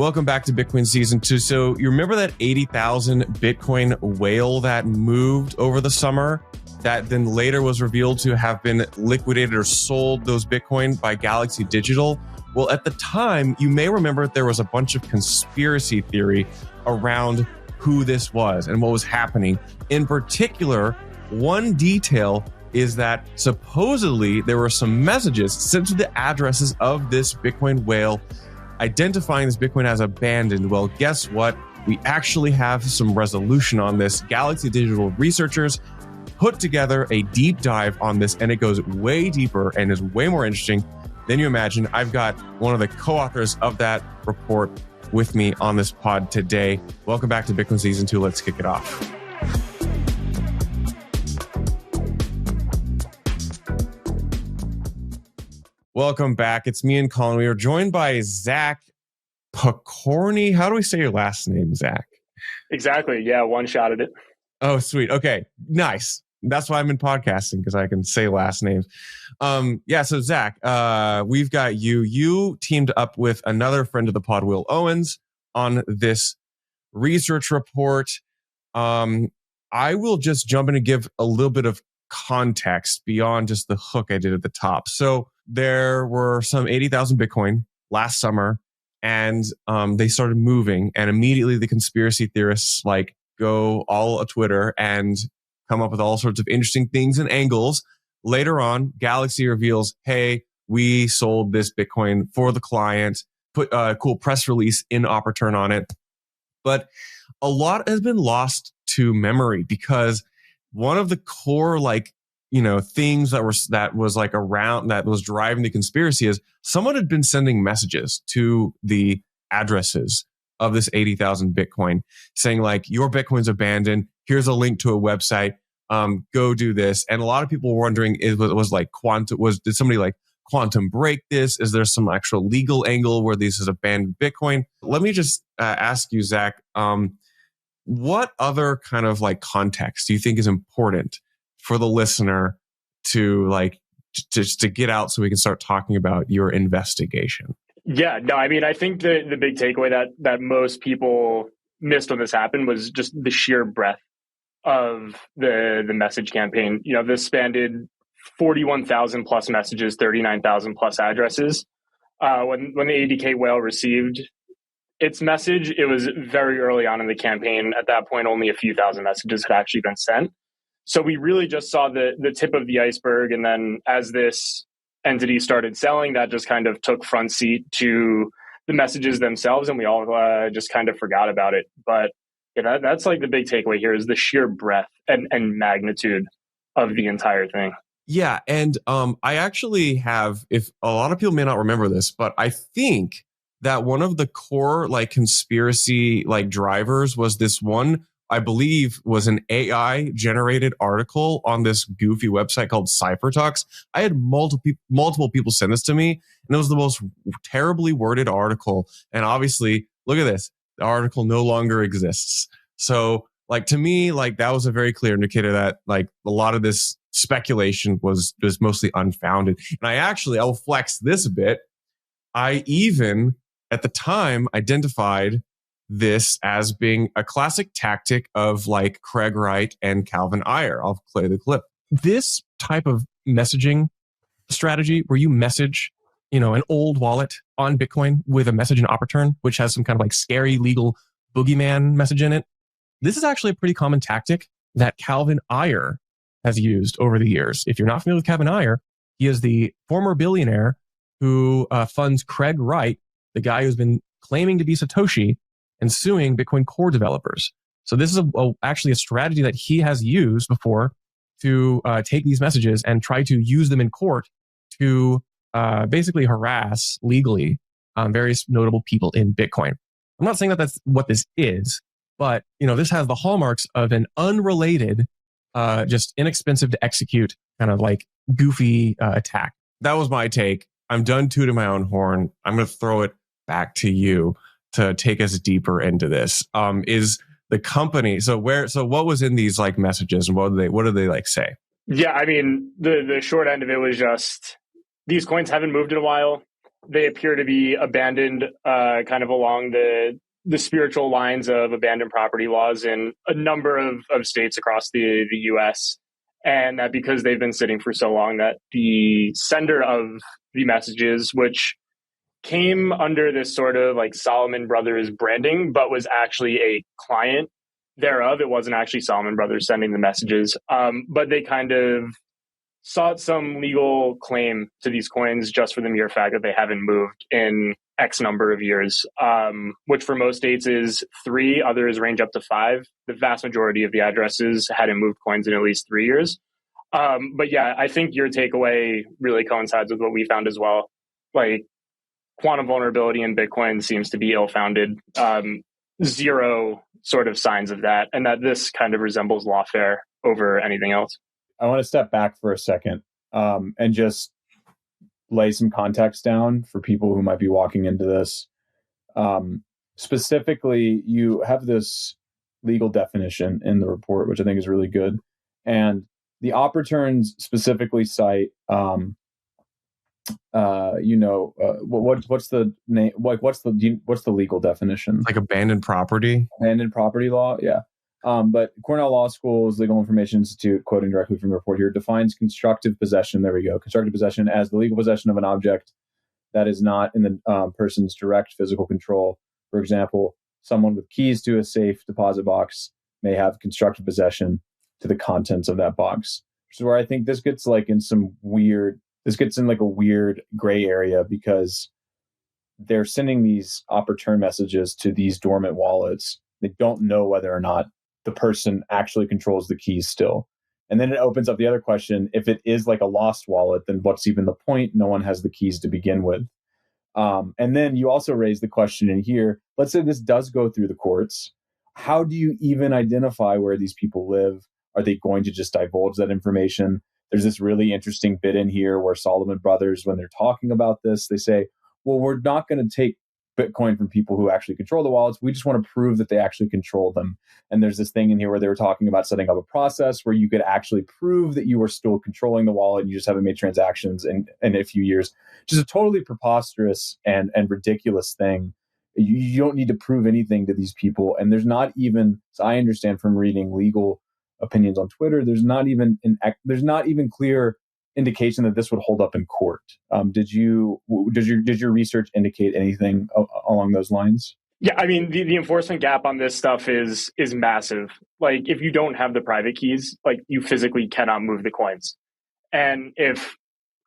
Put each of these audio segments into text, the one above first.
Welcome back to Bitcoin Season 2. So you remember that 80,000 Bitcoin whale that moved over the summer that then later was revealed to have been liquidated or sold those Bitcoin by Galaxy Digital? Well, at the time, you may remember there was a bunch of conspiracy theory around who this was and what was happening. In particular, one detail is that supposedly there were some messages sent to the addresses of this Bitcoin whale identifying this Bitcoin as abandoned. Well, guess what? We actually have some resolution on this. Galaxy Digital researchers put together a deep dive on this, and it goes way deeper and is way more interesting than you imagine. I've got one of the co-authors of that report with me on this pod today. Welcome back to Bitcoin Season 2. Let's kick it off. Welcome back. It's me and Colin. We are joined by Zach Pokorny. How do we say your last name, Zach? Exactly. Yeah, one shot at it. Oh, sweet. Okay, nice. That's why I'm in podcasting, because I can say last names. So Zach, we've got you. You teamed up with another friend of the pod, Will Owens, on this research report. I will just jump in and give a little bit of context beyond just the hook I did at the top. So there were some 80,000 Bitcoin last summer, and they started moving, and immediately the conspiracy theorists go all of Twitter and come up with all sorts of interesting things and angles. Later on, Galaxy reveals, hey, we sold this Bitcoin for the client, put a cool press release in Opportune on it. But a lot has been lost to memory, because one of the core things that was driving the conspiracy is someone had been sending messages to the addresses of this 80,000 Bitcoin saying your Bitcoin's abandoned. Here's a link to a website. Go do this. And a lot of people were wondering, did somebody quantum break this? Is there some actual legal angle where this is abandoned Bitcoin? Let me just ask you, Zach, what other kind of context do you think is important for the listener to to get out so we can start talking about your investigation? Yeah, no, I mean, I think the big takeaway that most people missed when this happened was just the sheer breadth of the message campaign. You know, this spanned 41,000 plus messages, 39,000 plus addresses. When the ADK whale received its message, it was very early on in the campaign. At that point, only a few thousand messages had actually been sent. So we really just saw the tip of the iceberg. And then as this entity started selling, that just kind of took front seat to the messages themselves. And we all just kind of forgot about it. But yeah, that's the big takeaway here is the sheer breadth and magnitude of the entire thing. Yeah. And I actually have, if a lot of people may not remember this, but I think that one of the core conspiracy drivers was this one, I believe, was an AI generated article on this goofy website called CypherTalks. I had multiple people send this to me, and it was the most terribly worded article. And obviously, look at this. The article no longer exists. So to me, that was a very clear indicator that a lot of this speculation was mostly unfounded. And I will flex this a bit. I even at the time identified this as being a classic tactic of Craig Wright and Calvin Ayre. I'll play the clip. This type of messaging strategy where you message, an old wallet on Bitcoin with a message in Opportune, which has some kind of scary legal boogeyman message in it. This is actually a pretty common tactic that Calvin Ayre has used over the years. If you're not familiar with Calvin Ayre, he is the former billionaire who funds Craig Wright, the guy who's been claiming to be Satoshi and suing Bitcoin core developers. So this is actually a strategy that he has used before to take these messages and try to use them in court to basically harass legally various notable people in Bitcoin. I'm not saying that that's what this is, but this has the hallmarks of an unrelated, just inexpensive to execute kind of goofy attack. That was my take. I'm done tooting my own horn. I'm going to throw it back to you to take us deeper into this. Is the company so what was in these messages, and what did they say? Yeah, I mean, the short end of it was just these coins haven't moved in a while. They appear to be abandoned, kind of along the spiritual lines of abandoned property laws in a number of states across the U.S. And that because they've been sitting for so long, that the sender of the messages, which came under this sort of like Salomon Brothers branding, but was actually a client thereof. It wasn't actually Salomon Brothers sending the messages, but they kind of sought some legal claim to these coins just for the mere fact that they haven't moved in X number of years, which for most states is 3, others range up to 5. The vast majority of the addresses hadn't moved coins in at least 3 years. But yeah, I think your takeaway really coincides with what we found as well. Like, quantum vulnerability in Bitcoin seems to be ill-founded. Zero sort of signs of that, and that this kind of resembles lawfare over anything else. I want to step back for a second and just lay some context down for people who might be walking into this. Specifically, you have this legal definition in the report, which I think is really good. And the Opperturns specifically cite, what's the name? Like, what's the legal definition? Like abandoned property. Abandoned property law, yeah. But Cornell Law School's Legal Information Institute, quoting directly from the report here, defines constructive possession, there we go, constructive possession as the legal possession of an object that is not in the person's direct physical control. For example, someone with keys to a safe deposit box may have constructive possession to the contents of that box. Which is where I think this gets like in like a weird gray area, because they're sending these Opperturn messages to these dormant wallets. They don't know whether or not the person actually controls the keys still. And then it opens up the other question. If it is like a lost wallet, then what's even the point? No one has the keys to begin with. And then you also raise the question in here, let's say this does go through the courts. How do you even identify where these people live? Are they going to just divulge that information? There's this really interesting bit in here where Salomon Brothers, when they're talking about this, they say, well, we're not going to take Bitcoin from people who actually control the wallets. We just want to prove that they actually control them. And there's this thing in here where they were talking about setting up a process where you could actually prove that you were still controlling the wallet and you just haven't made transactions in a few years. Just a totally preposterous and ridiculous thing. You don't need to prove anything to these people. And there's not even, as I understand from reading legal opinions on Twitter, there's not even clear indication that this would hold up in court. Does your research indicate anything along those lines? Yeah, I mean, the enforcement gap on this stuff is massive. Like, if you don't have the private keys, like, you physically cannot move the coins. And if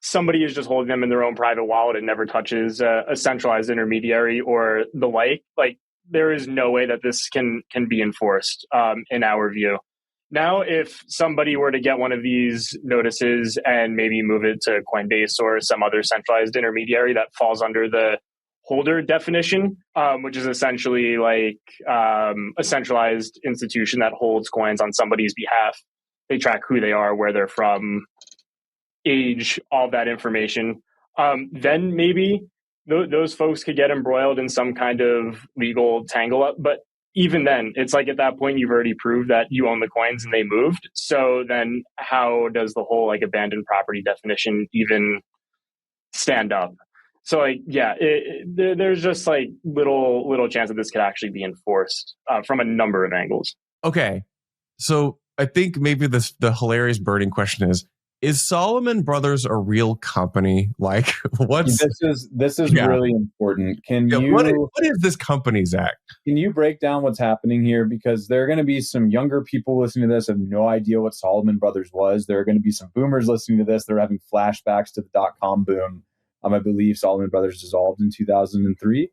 somebody is just holding them in their own private wallet and never touches a centralized intermediary or the like there is no way that this can be enforced, in our view. Now, if somebody were to get one of these notices and maybe move it to Coinbase or some other centralized intermediary that falls under the holder definition, which is essentially like a centralized institution that holds coins on somebody's behalf. They track who they are, where they're from, age, all that information. Then maybe those folks could get embroiled in some kind of legal tangle up. But even then, it's like at that point, you've already proved that you own the coins and they moved. So then how does the whole like abandoned property definition even stand up? So like, yeah, there's just like little chance that this could actually be enforced from a number of angles. Okay. So I think maybe the hilarious burning question is Salomon Brothers a real company? Like, what's this is really important. What is this company, Zach? Can you break down what's happening here? Because there are going to be some younger people listening to this have no idea what Salomon Brothers was. There are going to be some boomers listening to this. They're having flashbacks to the .com boom. I believe Salomon Brothers dissolved in 2003.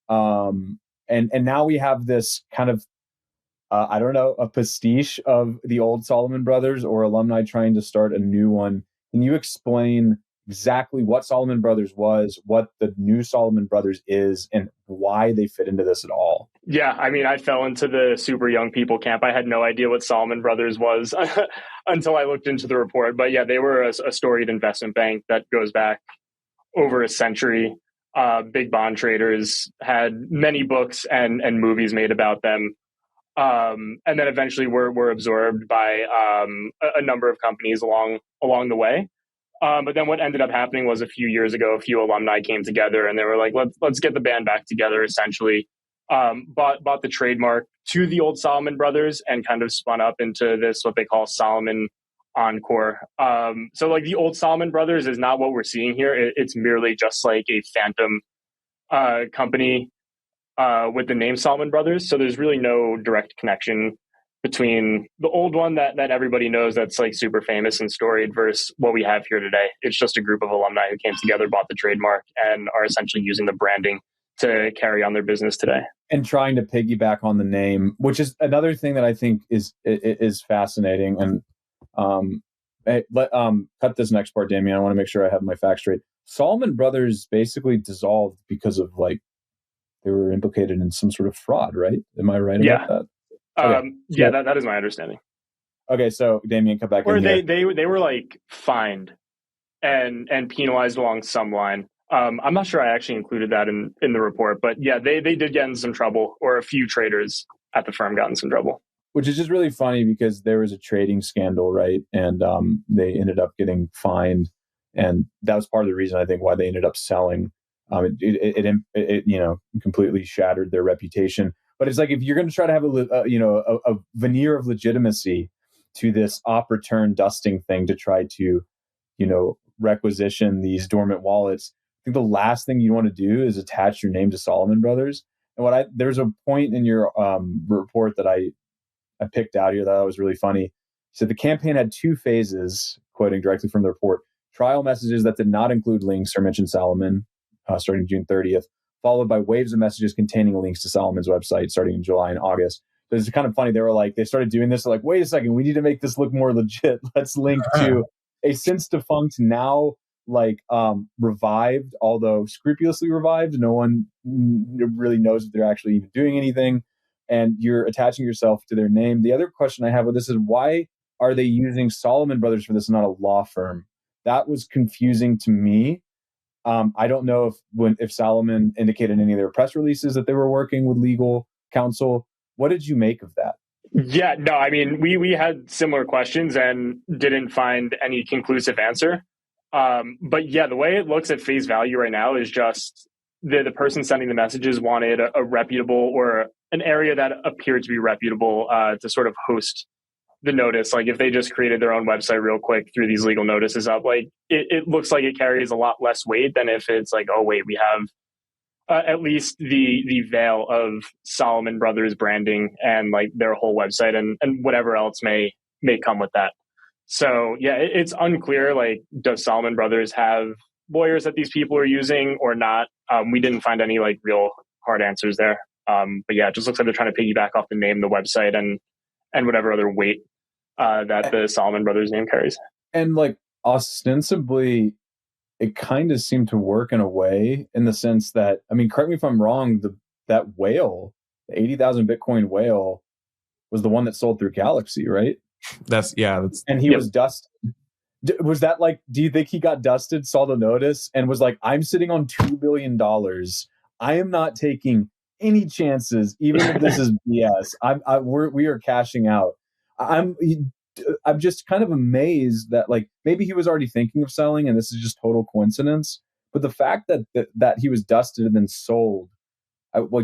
And now we have this kind of I don't know, a pastiche of the old Salomon Brothers or alumni trying to start a new one. Can you explain exactly what Salomon Brothers was, what the new Salomon Brothers is, and why they fit into this at all? Yeah, I mean, I fell into the super young people camp. I had no idea what Salomon Brothers was until I looked into the report. But yeah, they were a storied investment bank that goes back over a century. Big bond traders, had many books and movies made about them. And then eventually were absorbed by a number of companies along the way. But then what ended up happening was a few years ago, a few alumni came together and they were like, let's get the band back together, essentially. Bought the trademark to the old Salomon Brothers and kind of spun up into this, what they call Salomon Encore. So like the old Salomon Brothers is not what we're seeing here. It's merely just like a phantom company with the name Salomon Brothers. So there's really no direct connection between the old one that everybody knows that's like super famous and storied versus what we have here today. It's just a group of alumni who came together, bought the trademark, and are essentially using the branding to carry on their business today. And trying to piggyback on the name, which is another thing that I think is fascinating. And cut this next part, Damien. I want to make sure I have my facts straight. Salomon Brothers basically dissolved because of like they were implicated in some sort of fraud, right? Am I right about that? Okay. That is my understanding. Okay, so Damien, come back or in they here. they were like fined and penalized along some line. I'm not sure I actually included that in the report, but yeah, they did get in some trouble, or a few traders at the firm got in some trouble. Which is just really funny because there was a trading scandal, right? And they ended up getting fined, and that was part of the reason I think why they ended up selling. It completely shattered their reputation. But it's like if you're going to try to have a veneer of legitimacy to this op return dusting thing to try to, requisition these dormant wallets, I think the last thing you want to do is attach your name to Salomon Brothers. And there's a point in your report that I picked out here that I was really funny. So the campaign had two phases, quoting directly from the report: trial messages that did not include links or mention Salomon, starting June 30th, followed by waves of messages containing links to Salomon's website starting in July and August. So it's kind of funny. They started doing this. They're like, wait a second, we need to make this look more legit. Let's link to a since defunct, now revived, although scrupulously revived. No one really knows if they're actually even doing anything. And you're attaching yourself to their name. The other question I have with this is, why are they using Salomon Brothers for this, not a law firm? That was confusing to me. I don't know if Salomon indicated in any of their press releases that they were working with legal counsel. What did you make of that? Yeah, no, I mean, we had similar questions and didn't find any conclusive answer. But yeah, the way it looks at face value right now is just the person sending the messages wanted a reputable, or an area that appeared to be reputable, to sort of host the notice. Like if they just created their own website real quick, threw these legal notices up, like it looks like it carries a lot less weight than if it's like, oh wait, we have at least the veil of Salomon Brothers branding and like their whole website and whatever else may come with that. So yeah, it's unclear, like, does Salomon Brothers have lawyers that these people are using or not? We didn't find any like real hard answers there. But yeah, it just looks like they're trying to piggyback off the name, the website, and whatever other weight that the Salomon Brothers name carries. And like ostensibly, it kind of seemed to work in a way, in the sense that, I mean, correct me if I'm wrong, that whale, the 80,000 Bitcoin whale, was the one that sold through Galaxy, right? And he was dusted. Was that like, do you think he got dusted, saw the notice, and was like, I'm sitting on $2 billion. I am not taking any chances, even if this is BS. We are cashing out. I'm just kind of amazed that, like, maybe he was already thinking of selling and this is just total coincidence. But the fact that he was dusted and then sold,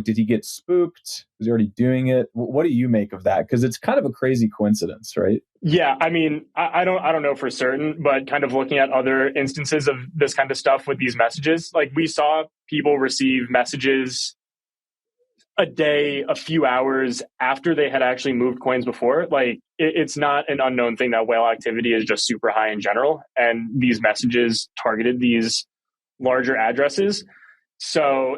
did he get spooked? Was he already doing it? What do you make of that? Because it's kind of a crazy coincidence, right? Yeah, I mean, I don't know for certain, but kind of looking at other instances of this kind of stuff with these messages, like we saw people receive messages a day, a few hours after they had actually moved coins before. Like it's not an unknown thing that whale activity is just super high in general. And these messages targeted these larger addresses. So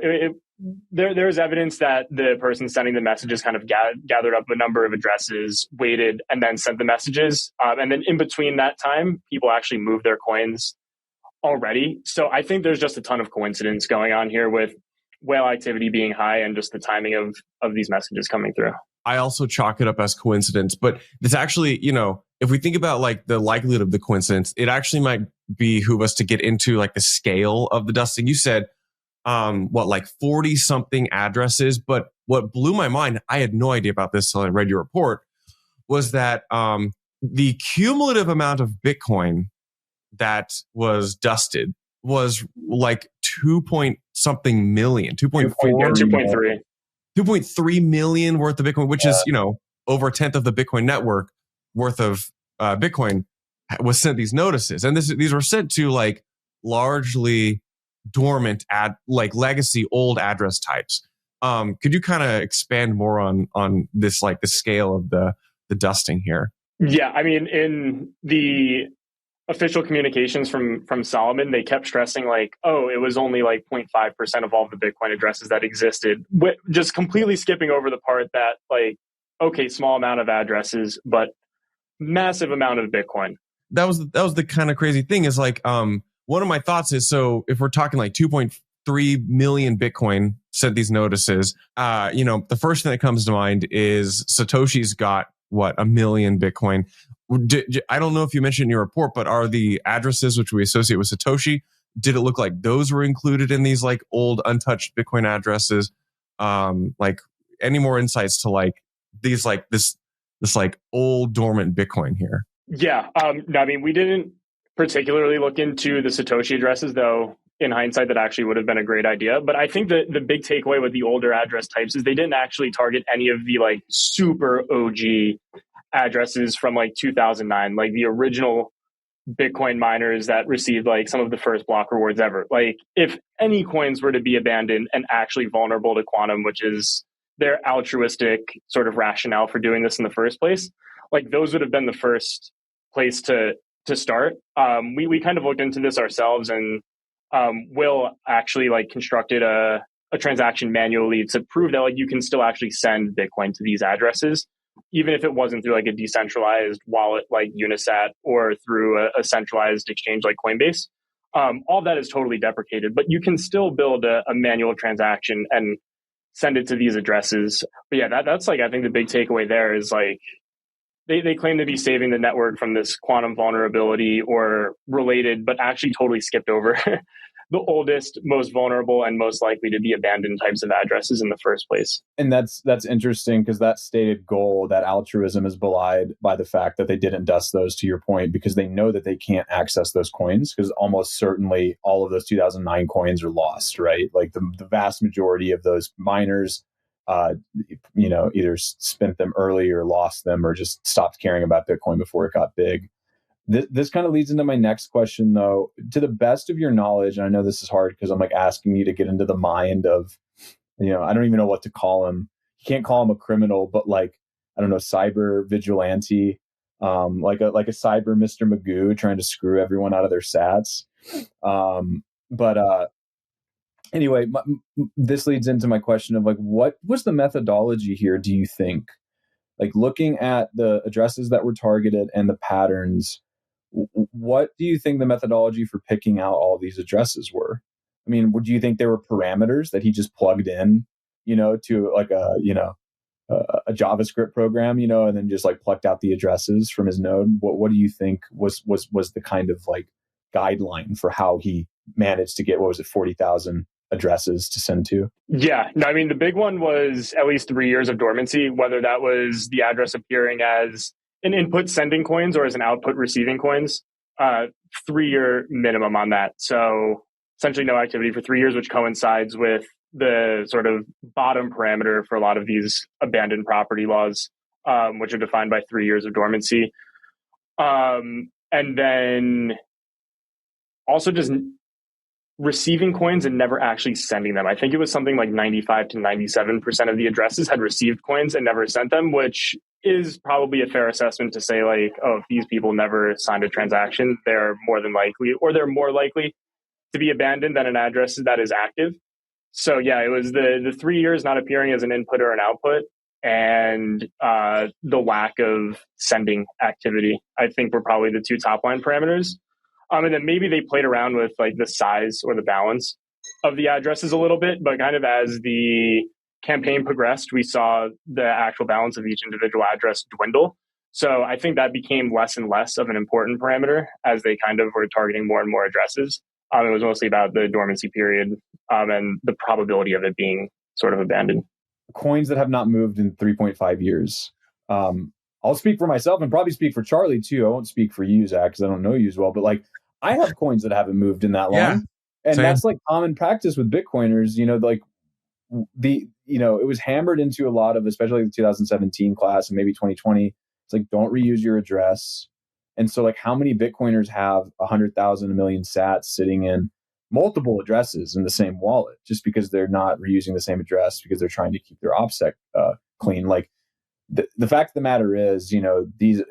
there's evidence that the person sending the messages kind of gathered up a number of addresses, waited, and then sent the messages. And then in between that time, people actually moved their coins already. So I think there's just a ton of coincidence going on here with whale activity being high and just the timing of these messages coming through. I also chalk it up as coincidence, but it's actually, if we think about like the likelihood of the coincidence, it actually might behoove us to get into like the scale of the dusting. You said, 40 something addresses, but what blew my mind, I had no idea about this until I read your report, was that the cumulative amount of Bitcoin that was dusted was like 2 point something million, 2.4, 2.3. 2.3 million worth of Bitcoin, which is, over a tenth of the Bitcoin network worth of Bitcoin was sent these notices. And these were sent to like largely dormant like legacy old address types. Could you kind of expand more on this, like the scale of the dusting here? Yeah, I mean, in the official communications from Salomon, they kept stressing like, oh, it was only like 0.5% of all the Bitcoin addresses that existed, just completely skipping over the part that like, okay, small amount of addresses, but massive amount of Bitcoin. That was the kind of crazy thing is like, one of my thoughts is, so if we're talking like 2.3 million Bitcoin sent these notices, the first thing that comes to mind is Satoshi's got what, 1 million Bitcoin. I don't know if you mentioned in your report, but are the addresses which we associate with Satoshi, did it look like those were included in these like old untouched Bitcoin addresses? Like any more insights to like these, like this like old dormant Bitcoin here? Yeah. No, I mean, we didn't particularly look into the Satoshi addresses, though in hindsight that actually would have been a great idea. But I think that the big takeaway with the older address types is they didn't actually target any of the like super OG addresses from like 2009, like the original Bitcoin miners that received like some of the first block rewards ever. Like if any coins were to be abandoned and actually vulnerable to quantum, which is their altruistic sort of rationale for doing this in the first place, like those would have been the first place to start. We kind of looked into this ourselves, and Will actually like constructed a transaction manually to prove that like you can still actually send Bitcoin to these addresses, even if it wasn't through like a decentralized wallet like Unisat or through a centralized exchange like Coinbase. All that is totally deprecated, but you can still build a manual transaction and send it to these addresses. But yeah, that's like, I think the big takeaway there is like, they claim to be saving the network from this quantum vulnerability or related, but actually totally skipped over the oldest, most vulnerable, and most likely to be abandoned types of addresses in the first place. And that's interesting because that stated goal, that altruism, is belied by the fact that they didn't dust those, to your point, because they know that they can't access those coins, because almost certainly all of those 2009 coins are lost, right? Like the vast majority of those miners either spent them early or lost them or just stopped caring about Bitcoin before it got big. This kind of leads into my next question, though. To the best of your knowledge, and I know this is hard because I'm like asking you to get into the mind of, I don't even know what to call him. You can't call him a criminal, but like, I don't know, cyber vigilante, like a cyber Mr. Magoo trying to screw everyone out of their sats. Anyway, this leads into my question of like, what was the methodology here, do you think? Like looking at the addresses that were targeted and the patterns, what do you think the methodology for picking out all these addresses were? I mean, would you think there were parameters that he just plugged in, to like a JavaScript program, and then just like plucked out the addresses from his node? What do you think was the kind of like guideline for how he managed to get, 40,000 addresses to send to? Yeah, no, I mean, the big one was at least 3 years of dormancy, whether that was the address appearing as an input sending coins or as an output receiving coins. 3-year minimum on that. So essentially no activity for 3 years, which coincides with the sort of bottom parameter for a lot of these abandoned property laws, which are defined by 3 years of dormancy. And then also just receiving coins and never actually sending them. I think it was something like 95 to 97% of the addresses had received coins and never sent them, which is probably a fair assessment to say like, oh, if these people never signed a transaction, they're more likely to be abandoned than an address that is active. So yeah, it was the 3 years not appearing as an input or an output, and the lack of sending activity, I think, were probably the two top line parameters. And then maybe they played around with like the size or the balance of the addresses a little bit, but kind of as the campaign progressed, we saw the actual balance of each individual address dwindle. So I think that became less and less of an important parameter as they kind of were targeting more and more addresses. It was mostly about the dormancy period and the probability of it being sort of abandoned. Coins that have not moved in 3.5 years. I'll speak for myself and probably speak for Charlie too. I won't speak for you, Zach, because I don't know you as well. But like, I have coins that haven't moved in that long. Yeah, and same. that's like common practice with Bitcoiners, like it was hammered into a lot of, especially the 2017 class and maybe 2020. It's like, don't reuse your address. And so like, how many Bitcoiners have 100,000, 1 million sats sitting in multiple addresses in the same wallet just because they're not reusing the same address because they're trying to keep their OPSEC clean? Like the fact of the matter is, these,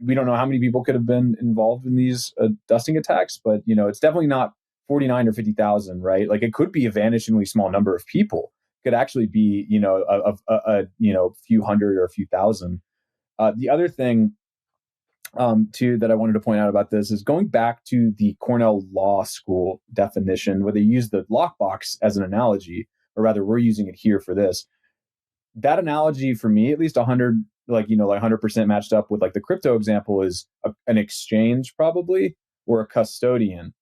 we don't know how many people could have been involved in these dusting attacks, but it's definitely not 49 or 50,000, right? Like it could be a vanishingly small number of people. It could actually be, a few hundred or a few thousand. The other thing too that I wanted to point out about this is going back to the Cornell Law School definition, where they use the lockbox as an analogy, or rather we're using it here for this. That analogy for me, at least 100, like 100% matched up with like the crypto example, is an exchange probably, or a custodian.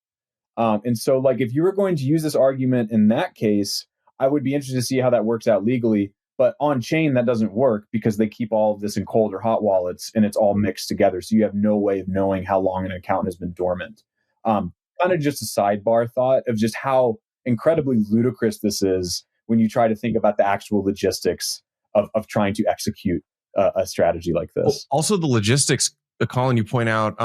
And so like, if you were going to use this argument in that case, I would be interested to see how that works out legally. But on chain, that doesn't work because they keep all of this in cold or hot wallets and it's all mixed together. So you have no way of knowing how long an account has been dormant. Kind of just a sidebar thought of just how incredibly ludicrous this is when you try to think about the actual logistics of trying to execute a strategy like this. Also, the logistics, Colin, you point out.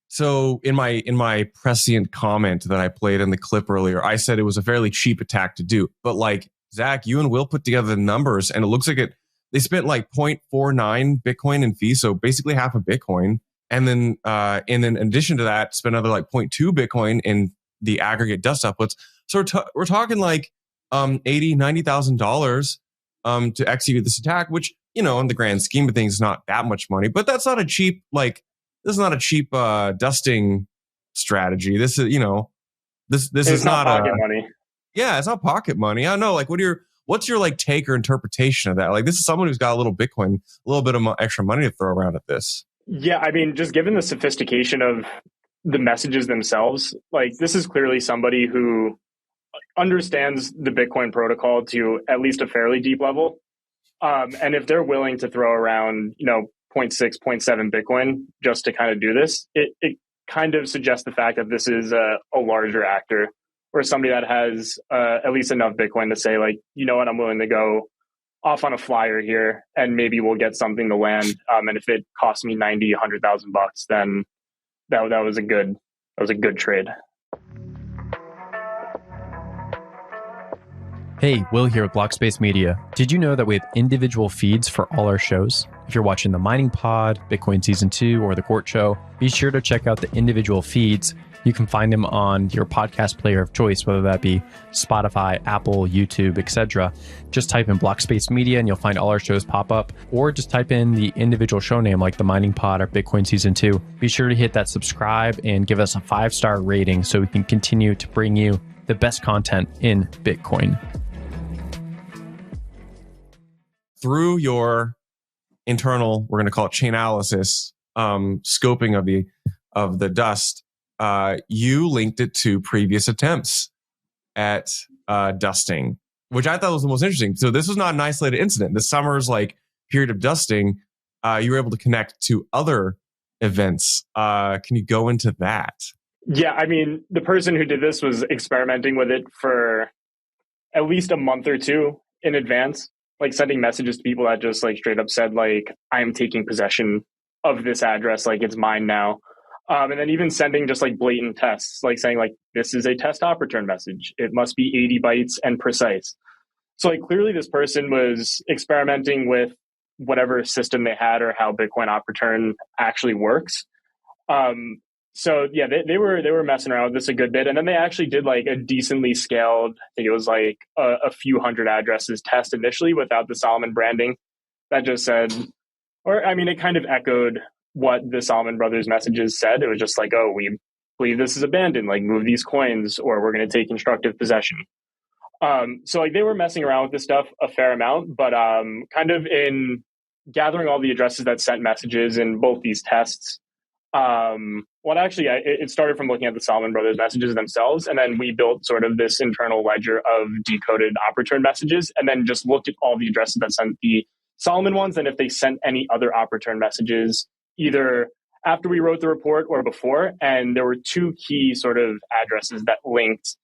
So in my prescient comment that I played in the clip earlier, I said it was a fairly cheap attack to do. But like, Zach, you and Will put together the numbers, and it looks like they spent like 0.49 Bitcoin in fees, so basically half a Bitcoin. And then in addition to that, spent another like 0.2 Bitcoin in the aggregate dust outputs. So we're talking like $80,000, $90,000 to execute this attack, which, in the grand scheme of things, is not that much money. But that's not a cheap, this is not a cheap dusting strategy. This is, this is not pocket money. Yeah, it's not pocket money. I don't know. Like, what's your like take or interpretation of that? Like, this is someone who's got a little Bitcoin, a little bit of extra money to throw around at this. Yeah, I mean, just given the sophistication of the messages themselves, like this is clearly somebody who understands the Bitcoin protocol to at least a fairly deep level. And if they're willing to throw around, 0.6, 0.7 Bitcoin just to kind of do this, it kind of suggests the fact that this is a larger actor, or somebody that has at least enough Bitcoin to say, like, you know what, I'm willing to go off on a flyer here, and maybe we'll get something to land. And if it costs me $90,000, $100,000, then that was a good trade. Hey, Will here with Blockspace Media. Did you know that we have individual feeds for all our shows? If you're watching the Mining Pod, Bitcoin Season 2, or the Court Show, be sure to check out the individual feeds. You can find them on your podcast player of choice, whether that be Spotify, Apple, YouTube, etc. Just type in Blockspace Media and you'll find all our shows pop up, or just type in the individual show name like the Mining Pod or Bitcoin Season 2. Be sure to hit that subscribe and give us a 5-star rating so we can continue to bring you the best content in Bitcoin. Through your internal, we're going to call it chain analysis, scoping of the dust, you linked it to previous attempts at dusting, which I thought was the most interesting. So this was not an isolated incident. This summer's like period of dusting, you were able to connect to other events. Can you go into that? Yeah, I mean, the person who did this was experimenting with it for at least a month or two in advance, like sending messages to people that just like straight up said, like, I'm taking possession of this address, like it's mine now. And then even sending just like blatant tests, like saying like, this is a test op return message. It must be 80 bytes and precise. So like clearly this person was experimenting with whatever system they had or how Bitcoin op return actually works. So yeah, they were messing around with this a good bit. And then they actually did like a decently scaled, I think it was like a few hundred addresses test initially without the Salomon branding. That just said, or I mean, it kind of echoed what the Salomon Brothers messages said. It was just like, oh, we believe this is abandoned, like move these coins or we're going to take constructive possession. So like they were messing around with this stuff a fair amount, but kind of in gathering all the addresses that sent messages in both these tests. It started from looking at the Salomon Brothers messages themselves, and then we built sort of this internal ledger of decoded op return messages, and then just looked at all the addresses that sent the Salomon ones, and if they sent any other op return messages, either after we wrote the report or before, and there were two key sort of addresses that linked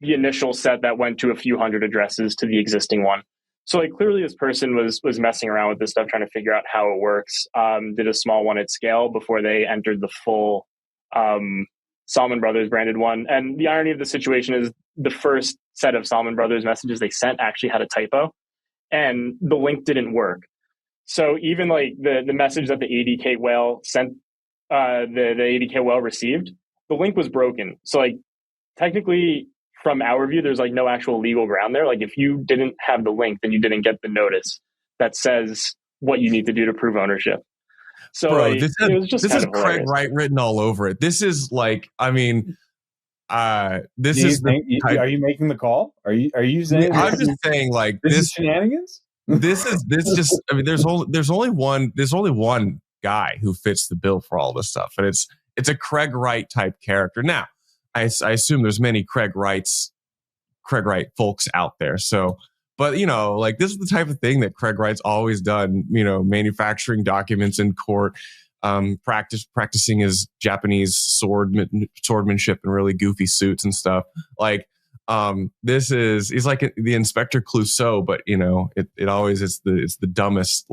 the initial set that went to a few hundred addresses to the existing one. So like clearly this person was messing around with this stuff, trying to figure out how it works. Did a small one at scale before they entered the full Salomon Brothers branded one. And the irony of the situation is the first set of Salomon Brothers messages they sent actually had a typo, and the link didn't work. So even like the message that the ADK whale sent, the ADK whale received, the link was broken. So like technically, from our view, there's like no actual legal ground there. Like if you didn't have the link, then you didn't get the notice that says what you need to do to prove ownership. So bro, like, this is Craig Wright written all over it. This is like, I mean, this is are you making the call? Are you saying? I'm just saying like this is shenanigans. This just. I mean, there's only one guy who fits the bill for all this stuff, and it's a Craig Wright type character. Now, I assume there's many Craig Wright folks out there. So, but like this is the type of thing that Craig Wright's always done. Manufacturing documents in court, practicing his Japanese swordmanship in really goofy suits and stuff. Like, he's like the Inspector Clouseau, but it always it's the dumbest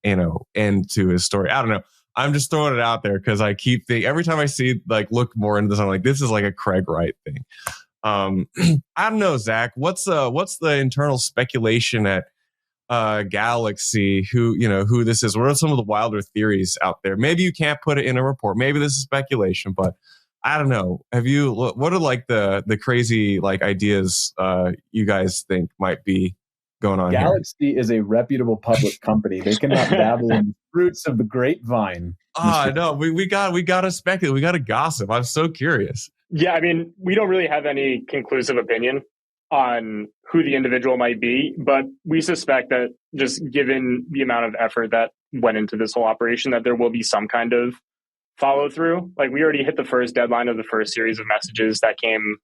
end to his story. I don't know. I'm just throwing it out there because I keep thinking every time I see look more into this, I'm like, this is like a Craig Wright thing. I don't know, Zach. What's the internal speculation at Galaxy? Who this is? What are some of the wilder theories out there? Maybe you can't put it in a report. Maybe this is speculation, but I don't know. What are the crazy ideas you guys think might be going on? Galaxy is a reputable public company. They cannot dabble in the fruits of the grapevine. No, we got to speculate. We got to gossip. I'm so curious. Yeah, I mean, we don't really have any conclusive opinion on who the individual might be, but we suspect that just given the amount of effort that went into this whole operation, that there will be some kind of follow through. Like we already hit the first deadline of the first series of messages that came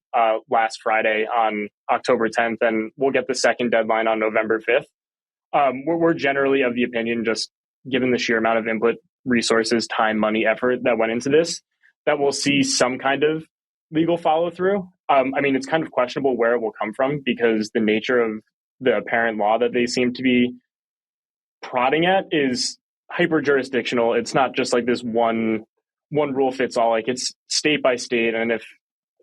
last Friday on October 10th, and we'll get the second deadline on November 5th. We're generally of the opinion, just given the sheer amount of input, resources, time, money, effort that went into this, that we'll see some kind of legal follow through. I mean, it's kind of questionable where it will come from because the nature of the apparent law that they seem to be prodding at is hyper jurisdictional. It's not just like this one rule fits all. Like it's state by state, and if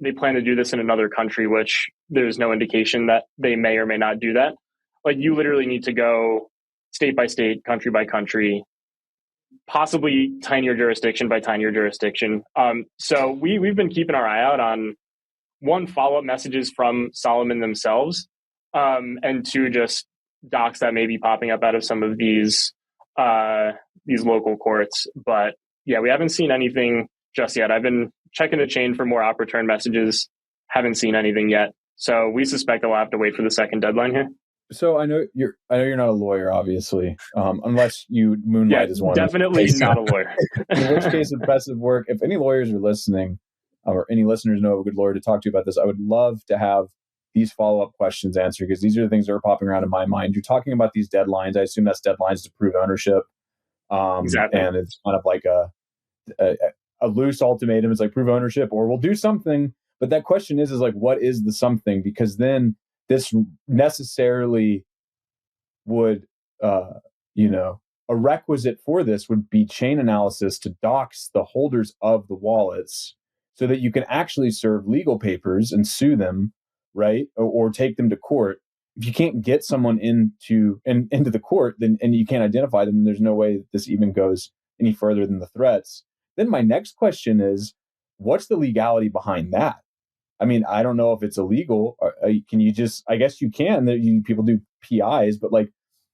they plan to do this in another country, which there's no indication that they may or may not do that, like you literally need to go state by state, country by country, possibly tinier jurisdiction by tinier jurisdiction. So we've been keeping our eye out on one, follow-up messages from Salomon themselves, and two, just docs that may be popping up out of some of these local courts. But yeah, we haven't seen anything just yet. I've been checking the chain for more op return messages. Haven't seen anything yet. So we suspect that we'll have to wait for the second deadline here. So I know you're not a lawyer, obviously, unless you moonlight as one. Definitely not a lawyer. In which case, impressive work. If any lawyers are listening, or any listeners know of a good lawyer to talk to about this, I would love to have these follow-up questions answered because these are the things that are popping around in my mind. You're talking about these deadlines. I assume that's deadlines to prove ownership. Exactly. And it's kind of like a loose ultimatum. It's like prove ownership or we'll do something. But that question is like, what is the something? Because then this necessarily would, a requisite for this would be chain analysis to dox the holders of the wallets so that you can actually serve legal papers and sue them, right? Or take them to court. If you can't get someone into the court, then and you can't identify them, there's no way that this even goes any further than the threats. Then my next question is, what's the legality behind that? I mean, I don't know if it's illegal. Can you just? I guess you can. People do PIs, but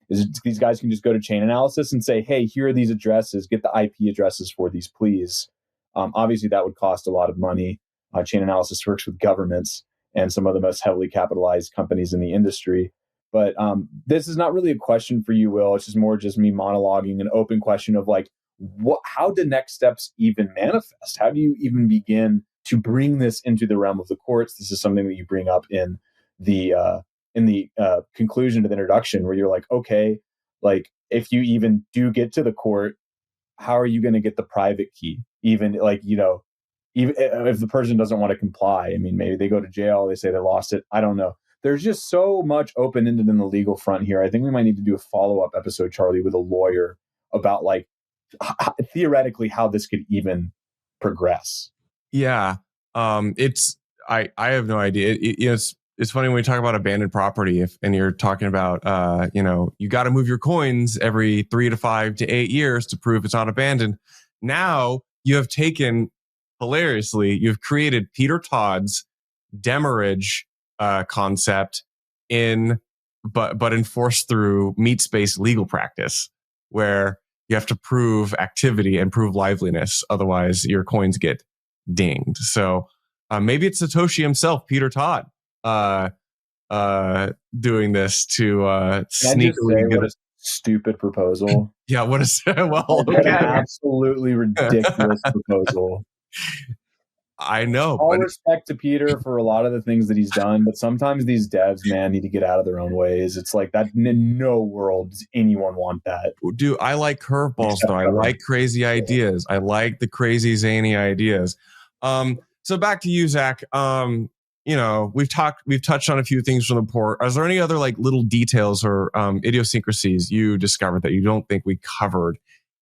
these guys can just go to chain analysis and say, "Hey, here are these addresses. Get the IP addresses for these, please." Obviously, that would cost a lot of money. Chain analysis works with governments and some of the most heavily capitalized companies in the industry. But this is not really a question for you, Will. It's just more me monologuing, an open question of how do next steps even manifest? How do you even begin to bring this into the realm of the courts? This is something that you bring up in the conclusion to the introduction, where you're like, okay, if you even do get to the court, how are you going to get the private key? Even like, even if the person doesn't want to comply, I mean, maybe they go to jail, they say they lost it. I don't know. There's just so much open-ended in the legal front here. I think we might need to do a follow-up episode, Charlie, with a lawyer about like theoretically how this could even progress. Yeah. I have no idea. It's funny when we talk about abandoned property, and you're talking about, you got to move your coins every 3 to 5 to 8 years to prove it's not abandoned. Now you have you've created Peter Todd's demurrage concept but enforced through meat-based legal practice, where you have to prove activity and prove liveliness. Otherwise, your coins get dinged. So maybe it's Satoshi himself, Peter Todd, doing this to sneakily get a stupid proposal. Yeah, what is well? Okay. An absolutely ridiculous proposal. I know. All respect to Peter for a lot of the things that he's done, but sometimes these devs, man, need to get out of their own ways. It's like that. In no world does anyone want that. Dude, I like curveballs though. I like crazy ideas. I like the crazy zany ideas. So back to you, Zach. We've touched on a few things from the report. Is there any other like little details or idiosyncrasies you discovered that you don't think we covered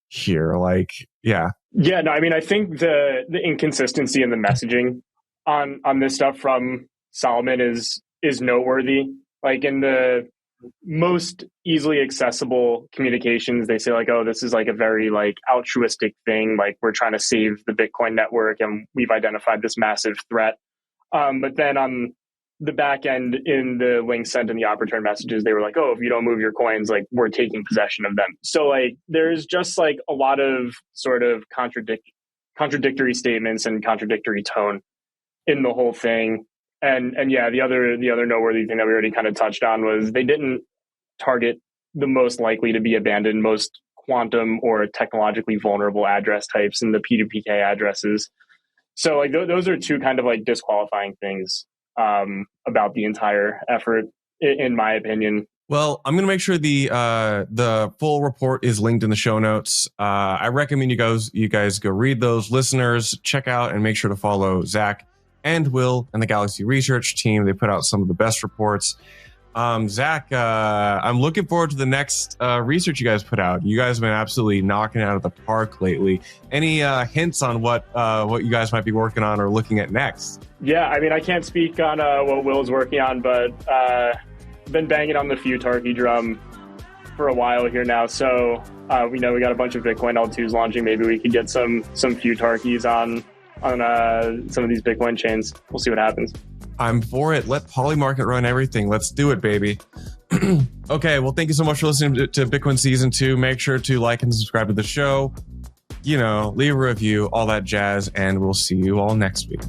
here? Like, yeah. Yeah, no, I mean, I think the inconsistency in the messaging on this stuff from Salomon is noteworthy. Like in the most easily accessible communications, they say like, oh, this is like a very like altruistic thing. Like we're trying to save the Bitcoin network and we've identified this massive threat. But then on the back end in the links sent in the op return messages, they were like, oh, if you don't move your coins, like we're taking possession of them. So like there's just like a lot of sort of contradictory statements and contradictory tone in the whole thing. And yeah, the other noteworthy thing that we already kind of touched on was they didn't target the most likely to be abandoned, most quantum or technologically vulnerable address types in the P2PK addresses. So like those are two kind of like disqualifying things about the entire effort, in my opinion. Well, I'm going to make sure the full report is linked in the show notes. I recommend you guys go read those. Listeners, check out and make sure to follow Zach and Will and the Galaxy Research team. They put out some of the best reports. Zach, I'm looking forward to the next research you guys put out. You guys have been absolutely knocking it out of the park lately. Any hints on what you guys might be working on or looking at next? Yeah, I mean, I can't speak on what Will's working on, but been banging on the futarchy drum for a while here now. So we know we got a bunch of Bitcoin L2s launching. Maybe we could get some futarchies on some of these Bitcoin chains. We'll see what happens. I'm for it. Let Polymarket run everything. Let's do it, baby. Okay, well, thank you so much for listening to Bitcoin Season 2. Make sure to like and subscribe to the show. Leave a review, all that jazz, and we'll see you all next week.